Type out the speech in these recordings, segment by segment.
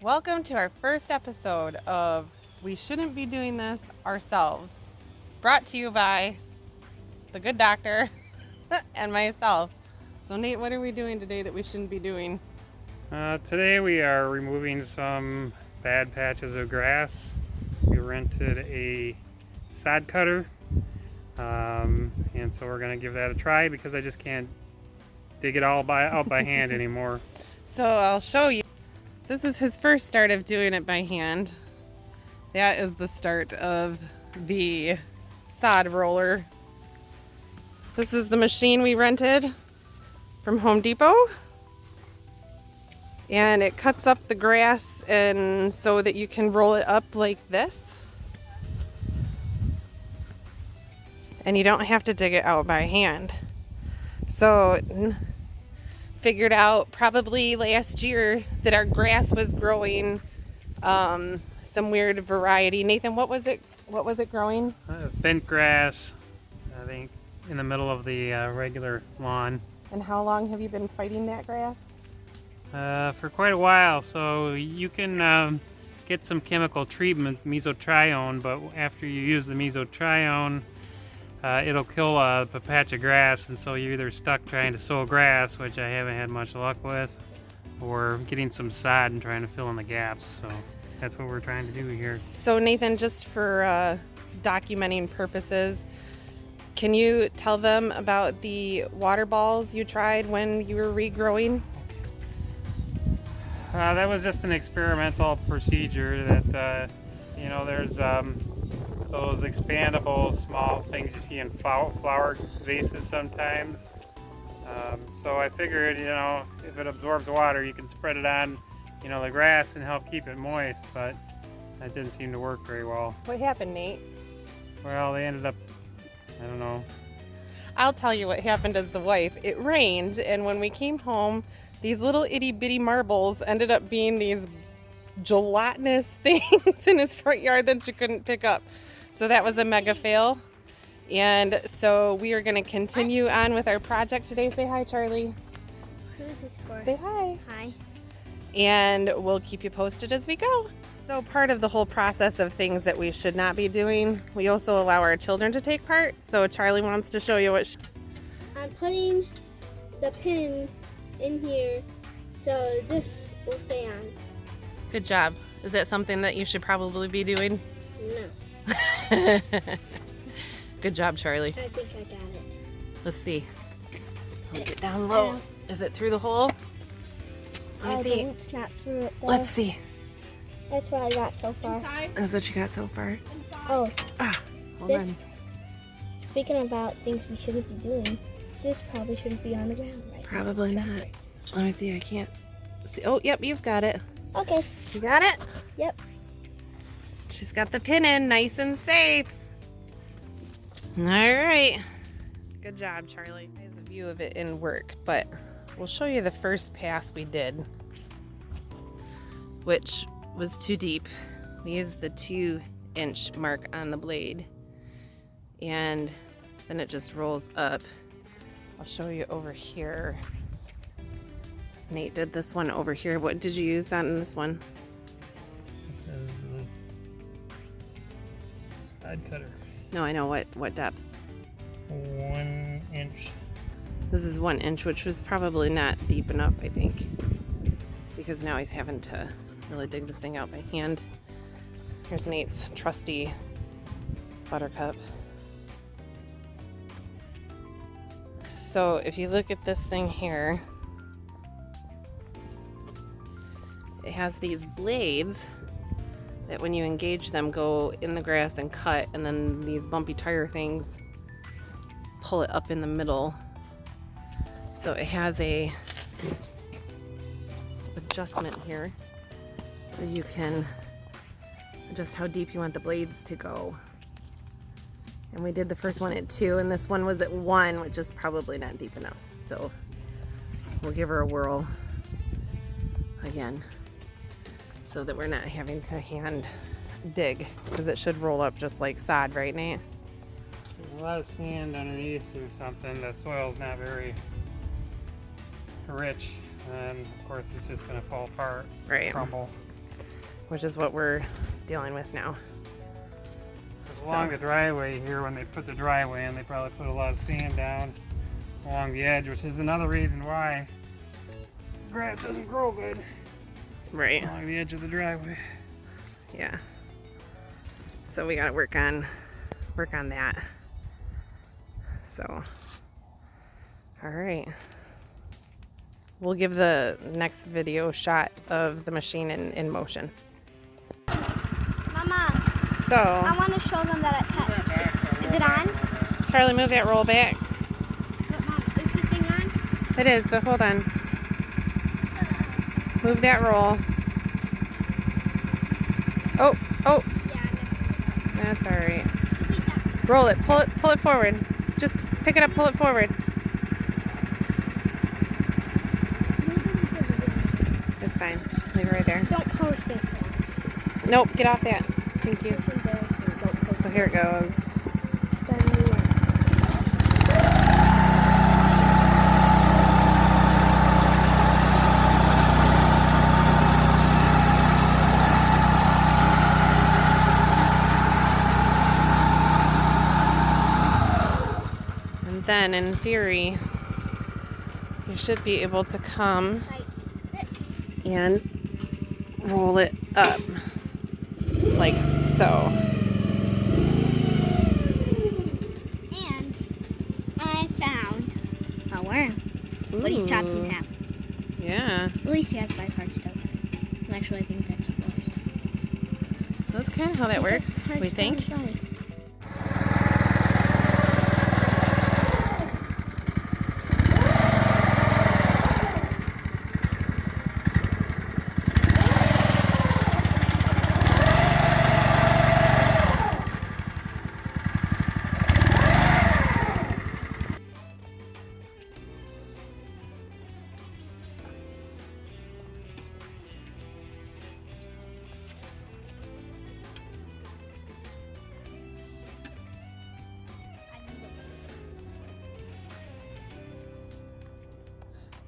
Welcome to our first episode of We Shouldn't Be Doing This Ourselves, brought to you by the good doctor and myself. So Nate, what are we doing today that we shouldn't be doing? Today we are removing some bad patches of grass. We rented a sod cutter, and so we're going to give that a try because I just can't dig it all out by hand anymore. So I'll show you. This is his first start of doing it by hand. That is the start of the sod roller. This is the machine we rented from Home Depot. And it cuts up the grass and so that you can roll it up like this. And you don't have to dig it out by hand. So figured out probably last year that our grass was growing some weird variety. Nathan, what was it growing? Bent grass, I think, in the middle of the regular lawn. And how long have you been fighting that grass? For quite a while. So you can get some chemical treatment, mesotrione, but after you use the mesotrione, it'll kill a patch of grass, and so you're either stuck trying to sow grass, which I haven't had much luck with, or getting some sod and trying to fill in the gaps. So that's what we're trying to do here. So Nathan, just for documenting purposes, can you tell them about the water balls you tried when you were regrowing? That was just an experimental procedure that, there's those expandable small things you see in flower vases sometimes. So I figured, if it absorbs water, you can spread it on, the grass and help keep it moist, but that didn't seem to work very well. What happened, Nate? Well, they ended up, I don't know. I'll tell you what happened as the wife. It rained, and when we came home, these little itty bitty marbles ended up being these gelatinous things in his front yard that you couldn't pick up. So that was a mega fail. And so we are going to continue on with our project today. Say hi, Charlie. Who is this for? Say hi. Hi. And we'll keep you posted as we go. So part of the whole process of things that we should not be doing, we also allow our children to take part. So Charlie wants to show you what I'm putting the pin in here so this will stay on. Good job. Is that something that you should probably be doing? No. Good job, Charlie. I think I got it. Let's see. I'll get down low. Is it through the hole? Let me The see. loop's not through it though. Let's see. That's what I got so far. That's what you got so far. Oh, Hold this. on. Speaking about things we shouldn't be doing, this probably shouldn't be on the ground, right? Probably not. Let me see. I can't see. Oh, yep, you've got it. Okay. You got it? Yep. She's got the pin in, nice and safe. All right. Good job, Charlie. Here's a view of it in work, but we'll show you the first pass we did, which was too deep. We used the 2-inch mark on the blade, and then it just rolls up. I'll show you over here. Nate did this one over here. What did you use on this one? This is the side cutter. No, I know what depth. 1 inch. This is 1 inch, which was probably not deep enough, I think, because now he's having to really dig this thing out by hand. Here's Nate's trusty buttercup. So if you look at this thing here, it has these blades that when you engage them go in the grass and cut, and then these bumpy tire things pull it up in the middle. So it has a adjustment here, so you can adjust how deep you want the blades to go. And we did the first one at 2, and this one was at 1, which is probably not deep enough. So we'll give her a whirl again so that we're not having to hand dig, because it should roll up just like sod, right, Nate? There's a lot of sand underneath or something. The soil's not very rich, and of course it's just going to fall apart, Right. crumble. which is what we're dealing with now. Along the driveway here, when they put the driveway in, they probably put a lot of sand down along the edge, which is another reason why grass doesn't grow good Right. along the edge of the driveway. Yeah. So we gotta work on that. So, all right. We'll give the next video shot of the machine in motion. Mama, I So, want to show them that it cuts. Is it on? Charlie, move that roll back. But Mom, is the thing on? It is, but hold on. Move that roll. Oh, oh, Yeah, that's all right. I Roll it, pull it forward. Just pick it up, pull it forward. It's fine. Leave it right there. Don't post it. Nope, get off that. Thank you. It's embarrassing. Don't post So here it goes. And then, in theory, you should be able to come and roll it up like so. And I found a worm, but he's chopped in Ooh. half. Yeah, At least he has 5 hearts though. Actually, I think that's 4. that's kind of how that works, we think.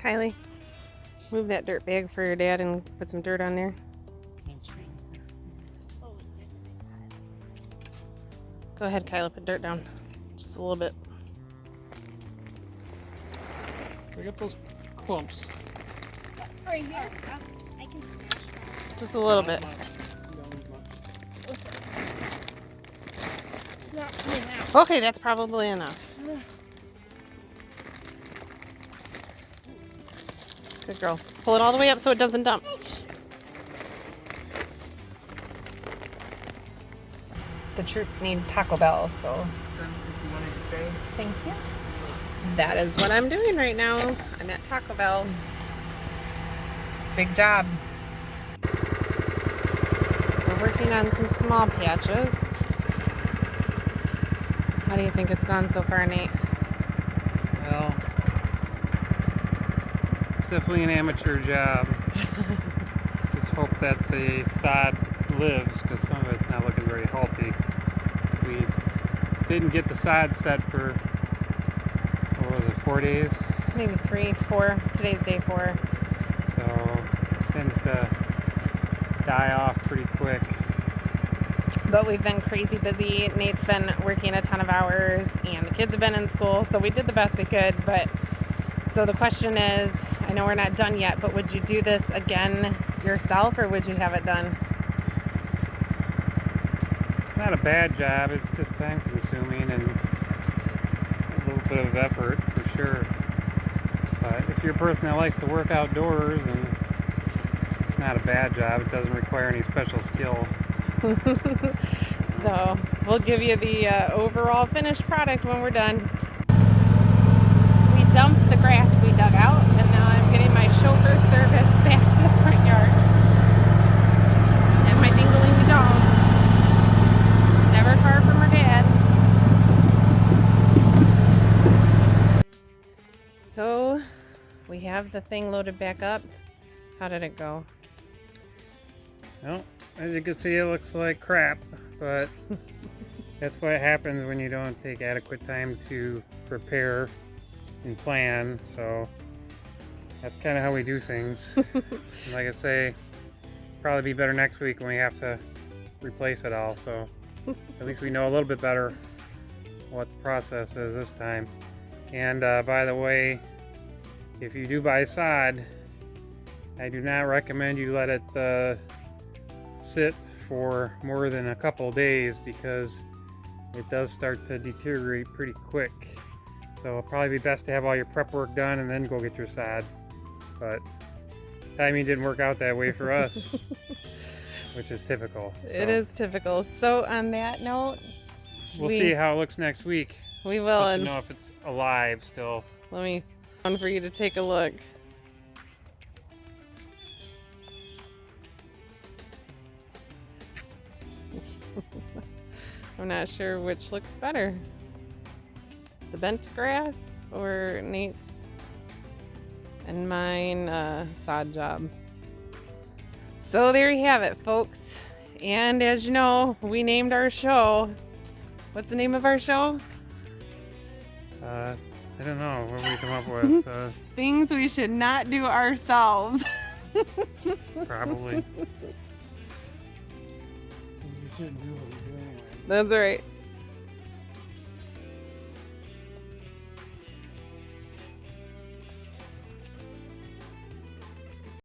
Kylie, move that dirt bag for your dad and put some dirt on there. Go ahead, Kylie, put dirt down. Just a little bit. Look at those clumps. Right here, I can smash that. Just a little bit. It's not coming out. Okay, that's probably enough. Good girl. Pull it all the way up so it doesn't dump. The troops need Taco Bell, so thank you. That is what I'm doing right now. I'm at Taco Bell. It's a big job. We're working on some small patches. How do you think it's gone so far, Nate? Well, it's definitely an amateur job. Just hope that the sod lives, because some of it's not looking very healthy. We didn't get the sod set for, what was it, 4 days? Maybe 3, 4. Today's day 4. So it tends to die off pretty quick. But we've been crazy busy. Nate's been working a ton of hours and the kids have been in school, so we did the best we could. But so the question is, I know we're not done yet, but would you do this again yourself or would you have it done? It's not a bad job, it's just time consuming and a little bit of effort for sure. But if you're a person that likes to work outdoors, and it's not a bad job, it doesn't require any special skill. So we'll give you the overall finished product when we're done. We dumped the grass we dug out and now I'm getting my chauffeur service back to the front yard. And my dingaling dog. Never far from her dad. So we have the thing loaded back up. How did it go? Well, as you can see, it looks like crap, but that's what happens when you don't take adequate time to prepare and plan. So that's kind of how we do things. And like I say, probably be better next week when we have to replace it all. So at least we know a little bit better what the process is this time. And by the way, if you do buy sod, I do not recommend you let it sit for more than a couple days, because it does start to deteriorate pretty quick. So it'll probably be best to have all your prep work done and then go get your sod. But timing didn't work out that way for us, which is typical. It is typical. So on that note, We'll see how it looks next week. we will. Let And you know if it's alive still. let me for you to take a look. I'm not sure which looks better, the bent grass or Nate's and mine sod job. So there you have it, folks. And as you know, we named our show. What's the name of our show? I don't know what we come up with. Things we should not do ourselves. Probably. You shouldn't do what we do anyway. That's right.